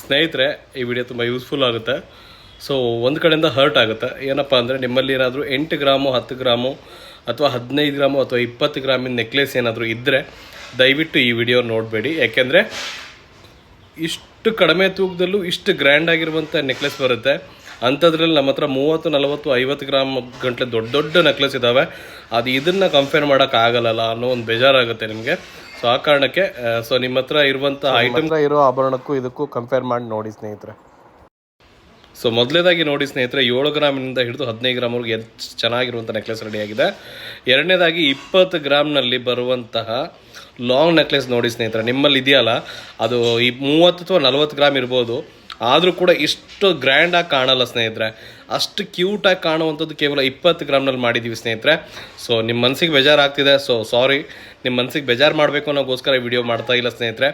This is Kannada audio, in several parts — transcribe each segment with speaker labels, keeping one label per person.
Speaker 1: ಸ್ನೇಹಿತರೆ, ಈ ವಿಡಿಯೋ ತುಂಬ ಯೂಸ್ಫುಲ್ ಆಗುತ್ತೆ. ಸೊ ಒಂದು ಕಡೆಯಿಂದ ಹರ್ಟ್ ಆಗುತ್ತೆ. ಏನಪ್ಪ ಅಂದರೆ, ನಿಮ್ಮಲ್ಲಿ ಏನಾದರೂ 8 ಗ್ರಾಮು 10 ಗ್ರಾಮು ಅಥವಾ 15 ಗ್ರಾಮು ಅಥವಾ 20 ಗ್ರಾಮಿನ ನೆಕ್ಲೆಸ್ ಏನಾದರೂ ಇದ್ದರೆ ದಯವಿಟ್ಟು ಈ ವಿಡಿಯೋ ನೋಡಬೇಡಿ. ಯಾಕೆಂದರೆ ಇಷ್ಟು ಕಡಿಮೆ ತೂಕದಲ್ಲೂ ಇಷ್ಟು ಗ್ರ್ಯಾಂಡ್ ಆಗಿರುವಂಥ ನೆಕ್ಲೆಸ್ ಬರುತ್ತೆ. ಅಂಥದ್ರಲ್ಲಿ ನಮ್ಮ ಹತ್ರ 30, 40, 50 ಗ್ರಾಮ್ ಗಂಟಲೆ ದೊಡ್ಡ ನೆಕ್ಲೆಸ್ ಇದ್ದಾವೆ. ಅದು ಇದನ್ನು ಕಂಪೇರ್ ಮಾಡೋಕ್ಕಾಗಲ್ಲ ಅನ್ನೋ ಒಂದು ಬೇಜಾರಾಗುತ್ತೆ ನಿಮಗೆ. ಸೊ ಆ ಕಾರಣಕ್ಕೆ ನಿಮ್ಮ ಹತ್ರ ಇರುವಂಥ ಐಟಮ್ ಇರೋ ಆಭರಣಕ್ಕೂ ಇದಕ್ಕೂ ಕಂಪೇರ್ ಮಾಡಿ ನೋಡಿ ಸ್ನೇಹಿತರೆ. ಸೊ ಮೊದಲನೇದಾಗಿ ನೋಡಿ ಸ್ನೇಹಿತರೆ, 7 ಗ್ರಾಮಿನಿಂದ ಹಿಡಿದು 15 ಗ್ರಾಮ್ವರೆಗೆ ಚೆನ್ನಾಗಿರುವಂಥ ನೆಕ್ಲೆಸ್ ರೆಡಿಯಾಗಿದೆ. ಎರಡನೇದಾಗಿ 20 ಗ್ರಾಮ್ನಲ್ಲಿ ಬರುವಂತಹ ಲಾಂಗ್ ನೆಕ್ಲೆಸ್ ನೋಡಿ ಸ್ನೇಹಿತರೆ. ನಿಮ್ಮಲ್ಲಿ ಇದೆಯಲ್ಲ, ಅದು ಈ 30 ಅಥವಾ 40 ಗ್ರಾಮ್ ಇರ್ಬೋದು, ಆದರೂ ಕೂಡ ಇಷ್ಟು ಗ್ರ್ಯಾಂಡಾಗಿ ಕಾಣಲ್ಲ ಸ್ನೇಹಿತರೆ. ಅಷ್ಟು ಕ್ಯೂಟಾಗಿ ಕಾಣುವಂಥದ್ದು ಕೇವಲ 20 ಗ್ರಾಮ್ನಲ್ಲಿ ಮಾಡಿದ್ದೀವಿ ಸ್ನೇಹಿತರೆ. ಸೊ ನಿಮ್ಮ ಮನಸ್ಸಿಗೆ ಬೇಜಾರಾಗ್ತಿದೆ, ಸೊ ಸಾರಿ. ನಿಮ್ಮ ಮನಸ್ಸಿಗೆ ಬೇಜಾರು ಮಾಡಬೇಕು ಅನ್ನೋಗೋಸ್ಕರ ವಿಡಿಯೋ ಮಾಡ್ತಾ ಇಲ್ಲ ಸ್ನೇಹಿತರೆ.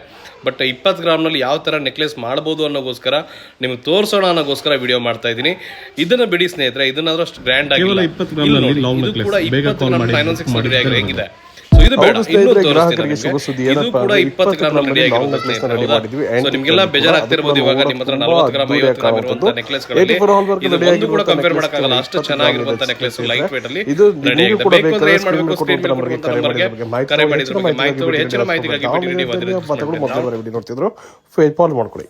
Speaker 1: ಬಟ್ 20 ಗ್ರಾಮ್ನಲ್ಲಿ ಯಾವ ಥರ ನೆಕ್ಲೆಸ್ ಮಾಡ್ಬೋದು ಅನ್ನೋಗೋಸ್ಕರ ನಿಮಗೆ ತೋರಿಸೋಣ ಅನ್ನೋಗೋಸ್ಕರ ವಿಡಿಯೋ ಮಾಡ್ತಾ ಇದ್ದೀನಿ. ಇದನ್ನು ಬಿಡಿ ಸ್ನೇಹಿತರೆ, ಇದನ್ನಾದ್ರೂ ಅಷ್ಟು ಗ್ರ್ಯಾಂಡ್ ಆಗಿಲ್ಲ. ಇದು ಕೂಡ 20 ಗ್ರಾಮ್ 916 ಆಗಿದೆ, ಹೆಂಗಿದೆ. ಇದು ಬೇಡ, ಇನ್ನೂ ತೋರಿಸ್ತೀನಿ. ಇದು ಕೂಡ 20 ಗ್ರಾಮ್ ರೆಡಿ ಆಗಿರುತ್ತೆ ಸ್ನೇಹಿತರೆ. ಸೊ ನಿಮಗೆಲ್ಲ ಬೇಜಾರಾಗ್ತಿರ್ಬೋದು ಇವಾಗ ನಿಮ್ಮ ಹತ್ರ 40 ಗ್ರಾಮ್ 50 ಗ್ರಾಮ್ ಇರುವಂತ ನೆಕ್ಲೆಸ್ಗಳಲ್ಲಿ ಇದು ಒಂದು ಕೂಡ ಕಂಪೇರ್ ಮಾಡೋಕ್ಕಾಗಲ್ಲ. ಅಷ್ಟು ಚೆನ್ನಾಗಿರುವಂತ ನೆಕ್ಲೆಸ್ ಲೈಟ್ ವೇಟ್ ಅಲ್ಲಿ ರೆಡಿ ಆಗಿದೆ. ಬೇಕು ಅಂದ್ರೆ ಏನ್ ಮಾಡಬೇಕು, ಸ್ಕ್ರೀನ್ ಮೇಲೆ ಕೊಡುವಂತ ನಂಬರ್ಗೆ ಕರೆ ಮಾಡಿ ಮಾಹಿತಿ ಹೆಚ್ಚಿನ ಮಾಹಿತಿಗಾಗಿ
Speaker 2: ನೋಡ್ತಿದ್ರು ಫಾಲೋ ಮಾಡ್ಕೊಳ್ಳಿ.